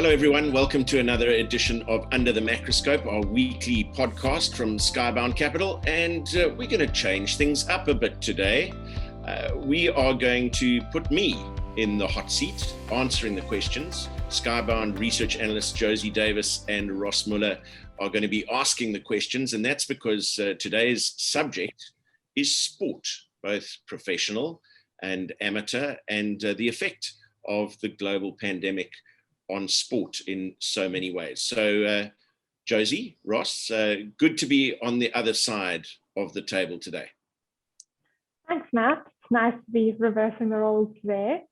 Hello, everyone. Welcome to another edition of Under the Macroscope, our weekly podcast from Skybound Capital. And we're going to change things up a bit today. We are going to put me in the hot seat, answering the questions. Skybound research analysts Josie Davis and Ross Muller are going to be asking the questions. And that's because today's subject is sport, both professional and amateur, and the effect of the global pandemic on sport in so many ways. So Josie, Ross, good to be on the other side of the table today. Thanks, Matt. It's nice to be reversing the roles today.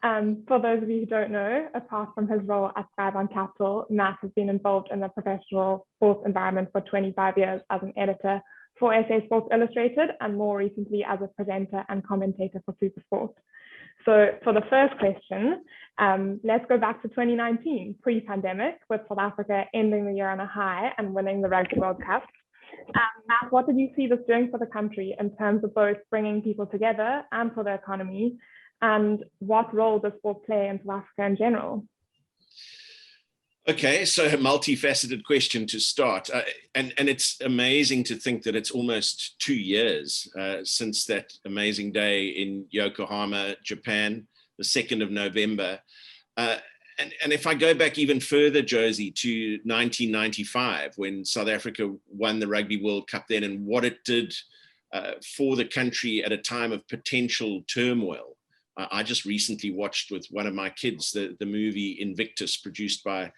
For those of you who don't know, apart from his role at Skybound Capital, Matt has been involved in the professional sports environment for 25 years as an editor for SA Sports Illustrated, and more recently as a presenter and commentator for Supersport. So for the first question, let's go back to 2019, pre-pandemic, with South Africa ending the year on a high and winning the Rugby World Cup. Matt, what did you see this doing for the country in terms of both bringing people together and for the economy? And what role does sport play in South Africa in general? Okay, so a multifaceted question to start. And it's amazing to think that it's almost 2 years since that amazing day in Yokohama, Japan, the 2nd of November. And if I go back even further, Josie, to 1995, when South Africa won the Rugby World Cup then, and what it did for the country at a time of potential turmoil. I just recently watched with one of my kids the movie Invictus, produced by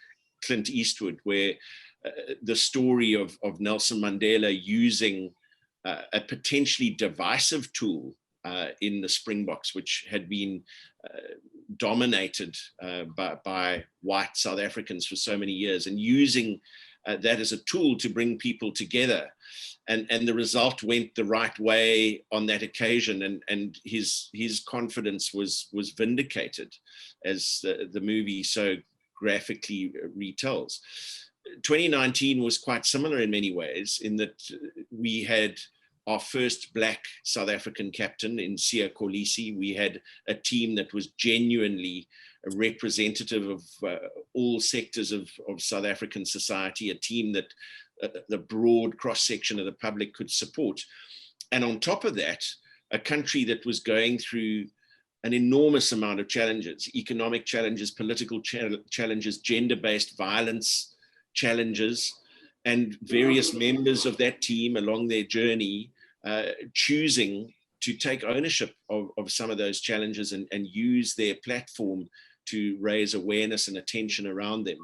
Clint Eastwood, where the story of Nelson Mandela using a potentially divisive tool in the Springboks, which had been dominated by white South Africans for so many years, and using that as a tool to bring people together. And the result went the right way on that occasion, and his confidence was vindicated, as the movie so graphically retells. 2019 was quite similar in many ways, in that we had our first Black South African captain in Siya Kolisi. We had a team that was genuinely representative of all sectors of South African society, a team that the broad cross-section of the public could support. And on top of that, a country that was going through an enormous amount of challenges: economic challenges, political challenges, gender-based violence challenges, and various members of that team along their journey choosing to take ownership of some of those challenges and use their platform to raise awareness and attention around them.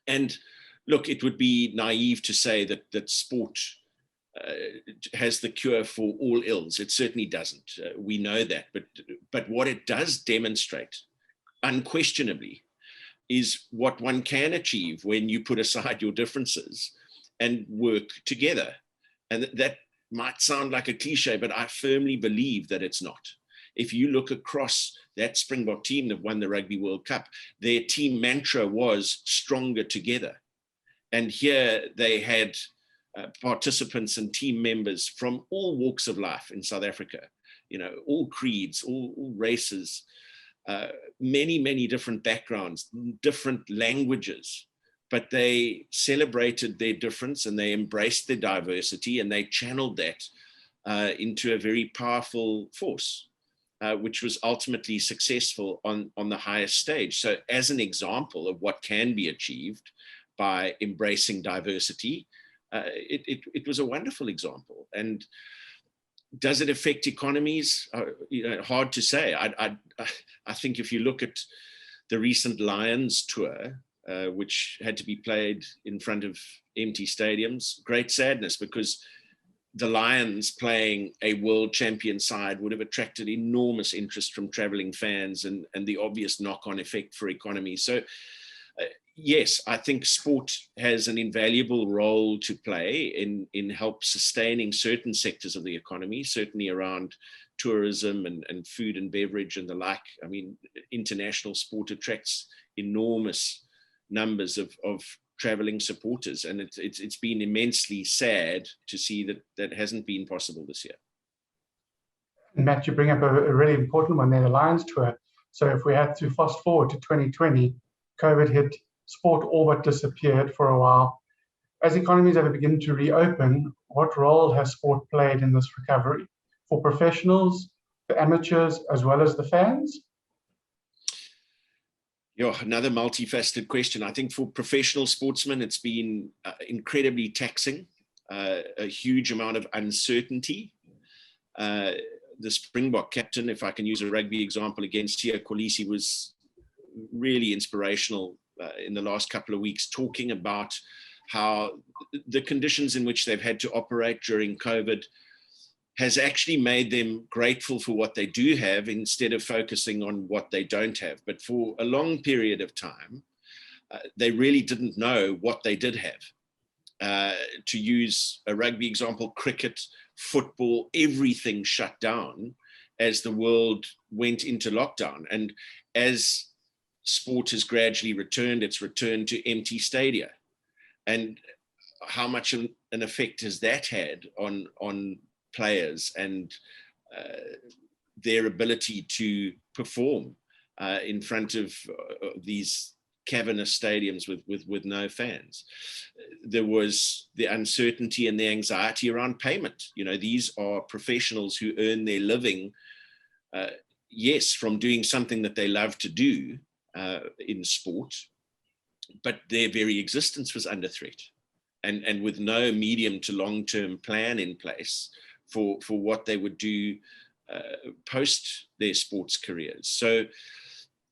And look, it would be naive to say that sport has the cure for all ills. It certainly doesn't. We know that. But what it does demonstrate, unquestionably, is what one can achieve when you put aside your differences and work together. And that might sound like a cliche, but I firmly believe that it's not. If you look across that Springbok team that won the Rugby World Cup, their team mantra was stronger together. And here they had participants and team members from all walks of life in South Africa, all creeds, all races, many different backgrounds, different languages, but they celebrated their difference and they embraced their diversity, and they channeled that into a very powerful force, which was ultimately successful on the highest stage. So as an example of what can be achieved by embracing diversity, it was a wonderful example. And does it affect economies? Hard to say. I think if you look at the recent Lions tour, which had to be played in front of empty stadiums, great sadness, because the Lions playing a world champion side would have attracted enormous interest from traveling fans, and the obvious knock-on effect for economy. So yes, I think sport has an invaluable role to play in help sustaining certain sectors of the economy, certainly around tourism and food and beverage and the like. I mean, international sport attracts enormous numbers of traveling supporters, and it's been immensely sad to see that hasn't been possible this year. Matt, you bring up a really important one there, the Lions tour. So if we had to fast forward to 2020, COVID hit, sport all but disappeared for a while. As economies have begun to reopen, what role has sport played in this recovery for professionals, the amateurs, as well as the fans? Yeah, another multifaceted question. I think for professional sportsmen, it's been incredibly taxing, a huge amount of uncertainty. The Springbok captain, if I can use a rugby example again, Sia Kolisi, was really inspirational in the last couple of weeks, talking about how the conditions in which they've had to operate during COVID has actually made them grateful for what they do have instead of focusing on what they don't have. But for a long period of time, they really didn't know what they did have. To use a rugby example, cricket, football, everything shut down as the world went into lockdown. And as sport has gradually returned, it's returned to empty stadia. And how much an effect has that had on players and their ability to perform in front of these cavernous stadiums with no fans? There was the uncertainty and the anxiety around payment. You know, these are professionals who earn their living, yes, from doing something that they love to do in sport, but their very existence was under threat. And with no medium to long-term plan in place for what they would do post their sports careers. So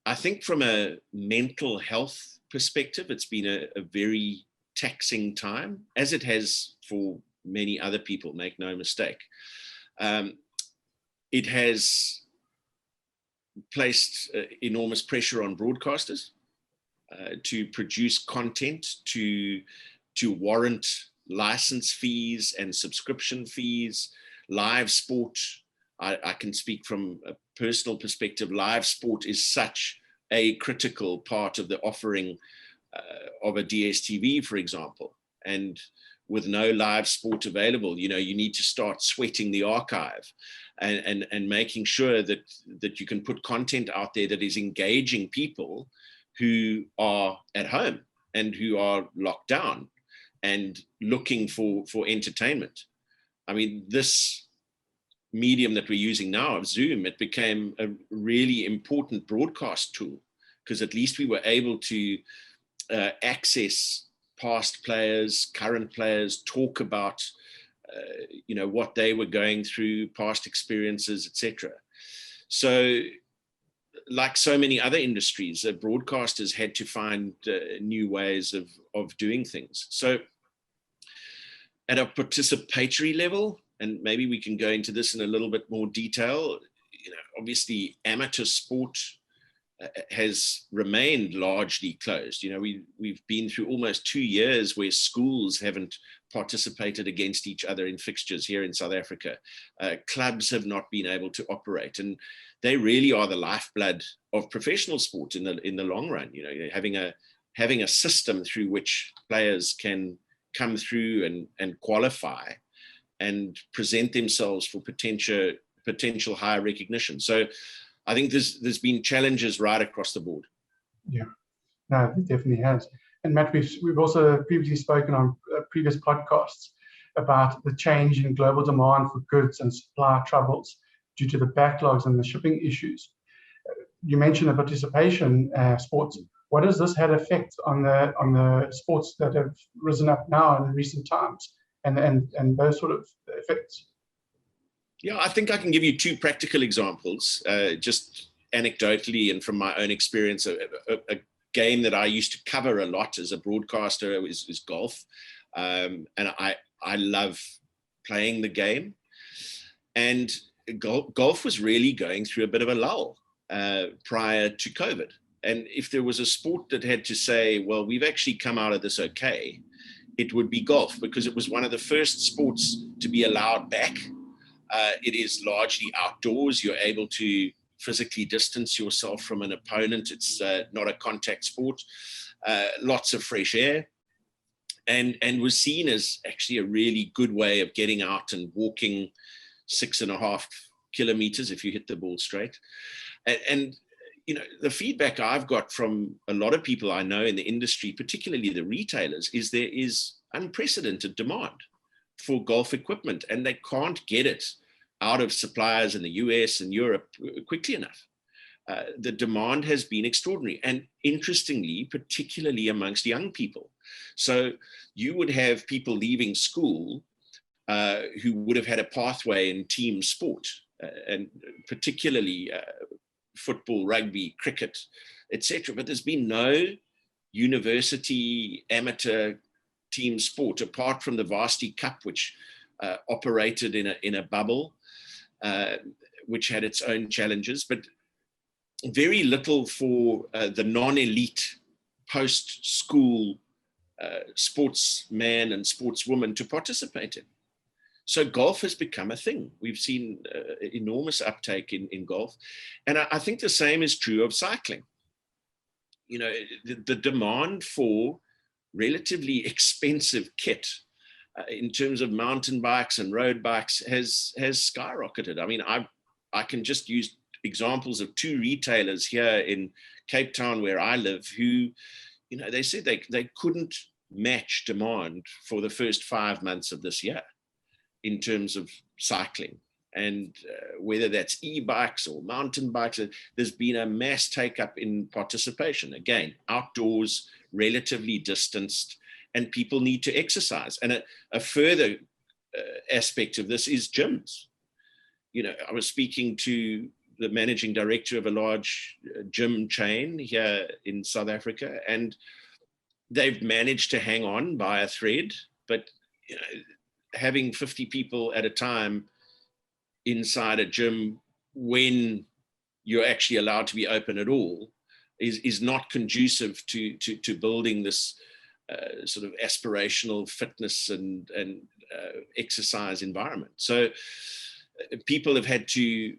I think from a mental health perspective, it's been a very taxing time, as it has for many other people, make no mistake. It has placed enormous pressure on broadcasters to produce content, to warrant license fees and subscription fees. Live sport, I can speak from a personal perspective, live sport is such a critical part of the offering of a DSTV, for example. And with no live sport available, you know, you need to start sweating the archive and making sure that you can put content out there that is engaging people who are at home and who are locked down and looking for entertainment. I mean, this medium that we're using now of Zoom, it became a really important broadcast tool, because at least we were able to access past players, current players, talk about you know, what they were going through, past experiences, etc. So like so many other industries, broadcasters had to find new ways of doing things. So at a participatory level, and maybe we can go into this in a little bit more detail, you know, obviously amateur sport has remained largely closed. You know, we've been through almost 2 years where schools haven't participated against each other in fixtures here in South Africa. Clubs have not been able to operate, and they really are the lifeblood of professional sport in the long run. You know, having a system through which players can come through and qualify and present themselves for potential higher recognition. So I think there's been challenges right across the board. Yeah, no, it definitely has. And Matt, we've also previously spoken on previous podcasts about the change in global demand for goods and supply troubles due to the backlogs and the shipping issues. You mentioned the participation sports. What has this had effect on the sports that have risen up now in recent times, and those sort of effects? Yeah, I think I can give you two practical examples, just anecdotally and from my own experience. A game that I used to cover a lot as a broadcaster is golf. And I love playing the game. And golf was really going through a bit of a lull prior to COVID. And if there was a sport that had to say, well, we've actually come out of this okay, it would be golf, because it was one of the first sports to be allowed back. It is largely outdoors. You're able to physically distance yourself from an opponent. It's not a contact sport. Lots of fresh air, and was seen as actually a really good way of getting out and walking 6.5 kilometers if you hit the ball straight. And the feedback I've got from a lot of people I know in the industry, particularly the retailers, is there is unprecedented demand for golf equipment, and they can't get it out of suppliers in the US and Europe quickly enough. The demand has been extraordinary, and interestingly, particularly amongst young people. So you would have people leaving school who would have had a pathway in team sport, and particularly football, rugby, cricket, etc. But there's been no university amateur team sport apart from the Varsity Cup, which operated in a bubble, which had its own challenges, but very little for the non-elite post-school sportsman and sportswoman to participate in. So golf has become a thing. We've seen enormous uptake in golf. And I think the same is true of cycling. The demand for relatively expensive kit in terms of mountain bikes and road bikes has skyrocketed. I mean, I can just use examples of two retailers here in Cape Town where I live who, they said they couldn't match demand for the first 5 months of this year in terms of cycling. And whether that's e-bikes or mountain bikes, there's been a mass take-up in participation. Again, outdoors, relatively distanced, and people need to exercise. And a further aspect of this is gyms. I was speaking to the managing director of a large gym chain here in South Africa, and they've managed to hang on by a thread, but having 50 people at a time inside a gym when you're actually allowed to be open at all is not conducive to building this sort of aspirational fitness and exercise environment. So people have had to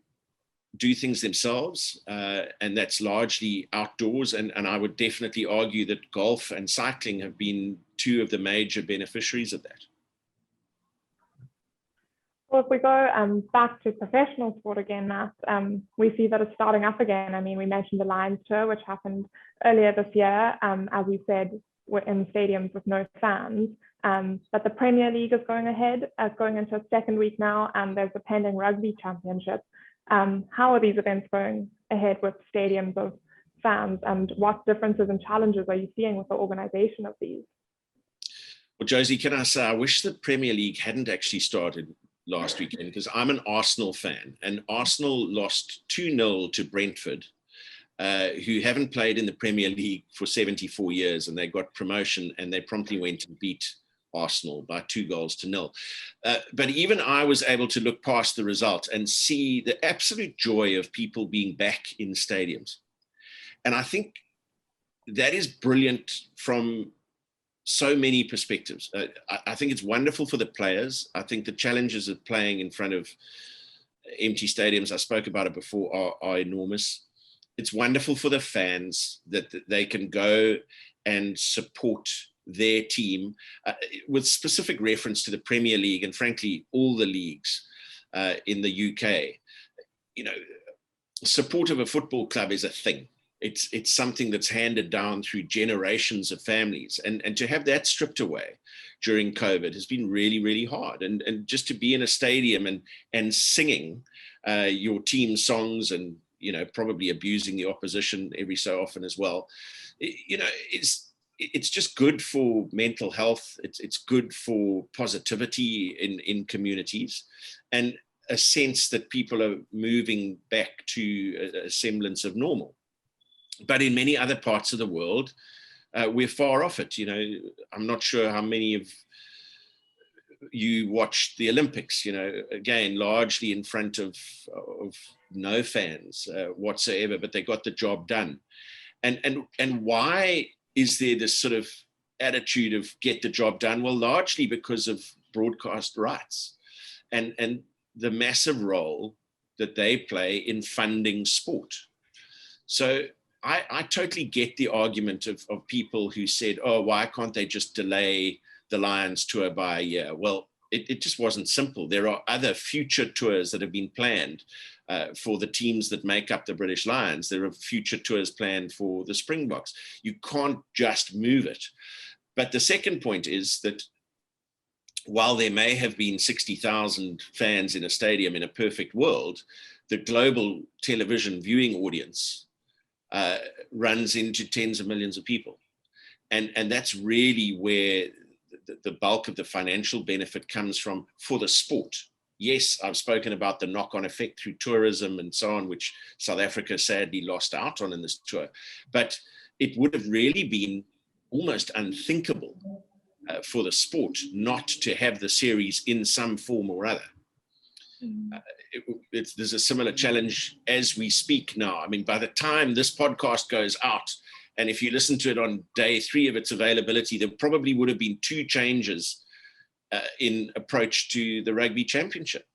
do things themselves, and that's largely outdoors. And I would definitely argue that golf and cycling have been two of the major beneficiaries of that. Well, if we go back to professional sport again, Matt, we see that it's starting up again. I mean, we mentioned the Lions Tour, which happened earlier this year. As you said, we're in stadiums with no fans. But the Premier League is going ahead, going into its second week now, and there's a pending Rugby Championship. How are these events going ahead with stadiums of fans, and what differences and challenges are you seeing with the organization of these? Well, Josie, can I say, I wish the Premier League hadn't actually started last weekend, because I'm an Arsenal fan, and Arsenal lost 2-0 to Brentford, who haven't played in the Premier League for 74 years, and they got promotion, and they promptly went and beat Arsenal by 2-0. But even I was able to look past the result and see the absolute joy of people being back in stadiums. And I think that is brilliant from so many perspectives. I think it's wonderful for the players. I think the challenges of playing in front of empty stadiums, I spoke about it before, are enormous. It's wonderful for the fans that they can go and support their team with specific reference to the Premier League and frankly all the leagues in the UK. Support of a football club is a thing. It's something that's handed down through generations of families, and to have that stripped away during COVID has been really, really hard. And just to be in a stadium and singing your team songs and probably abusing the opposition every so often as well, it's just good for mental health. It's good for positivity in communities, and a sense that people are moving back to a semblance of normal. But in many other parts of the world, we're far off it. I'm not sure how many of you watched the Olympics, again, largely in front of no fans whatsoever, but they got the job done. And why is there this sort of attitude of get the job done? Well, largely because of broadcast rights and the massive role that they play in funding sport. So I totally get the argument of people who said, oh, why can't they just delay the Lions tour by a year? Well, it just wasn't simple. There are other future tours that have been planned for the teams that make up the British Lions. There are future tours planned for the Springboks. You can't just move it. But the second point is that while there may have been 60,000 fans in a stadium in a perfect world, the global television viewing audience runs into tens of millions of people. And that's really where the bulk of the financial benefit comes from for the sport. Yes, I've spoken about the knock-on effect through tourism and so on, which South Africa sadly lost out on in this tour. But it would have really been almost unthinkable for the sport not to have the series in some form or other. There's a similar challenge as we speak now. I mean, by the time this podcast goes out, and if you listen to it on day 3 of its availability, there probably would have been 2 changes in approach to the Rugby Championship,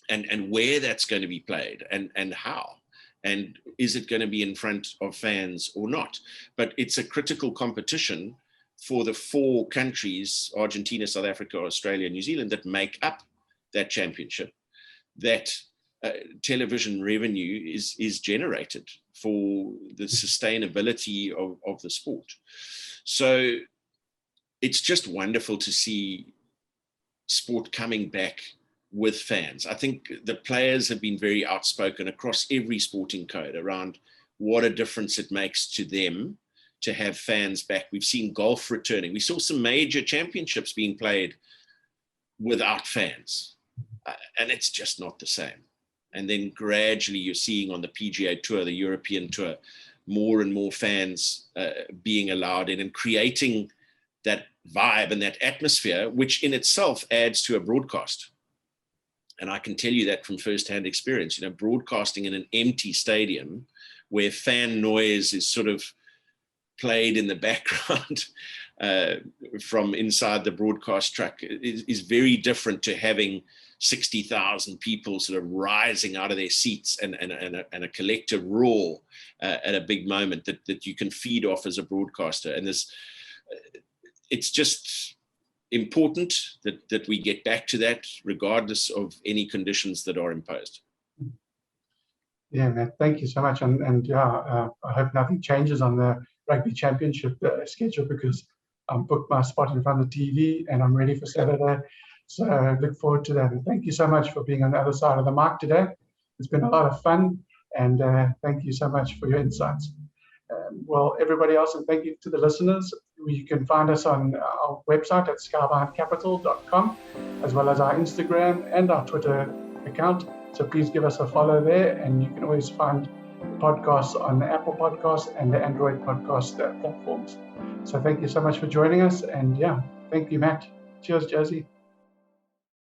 and where that's going to be played and how, and is it going to be in front of fans or not. But it's a critical competition for the 4 countries, Argentina, South Africa, Australia, New Zealand, that make up that championship, that television revenue is generated for the sustainability of the sport. So it's just wonderful to see sport coming back with fans. I think the players have been very outspoken across every sporting code around what a difference it makes to them to have fans back. We've seen golf returning. We saw some major championships being played without fans, and it's just not the same. And then gradually you're seeing on the PGA Tour, the European Tour, more and more fans being allowed in and creating that vibe and that atmosphere, which in itself adds to a broadcast. And I can tell you that from firsthand experience, you know, broadcasting in an empty stadium where fan noise is sort of played in the background from inside the broadcast truck is very different to having 60,000 people sort of rising out of their seats and a collective roar at a big moment that you can feed off as a broadcaster. And it's just important that we get back to that regardless of any conditions that are imposed. Yeah, Matt, thank you so much. And yeah, I hope nothing changes on the Rugby Championship schedule, because I'm booked my spot in front of the TV and I'm ready for Saturday. So I look forward to that. And thank you so much for being on the other side of the mic today. It's been a lot of fun, and thank you so much for your insights. Well, everybody else, and thank you to the listeners. You can find us on our website at skyboundcapital.com, as well as our Instagram and our Twitter account. So please give us a follow there, and you can always find podcasts on the Apple Podcasts and the Android podcast platforms. So thank you so much for joining us, and yeah, thank you, Matt. Cheers, Josie.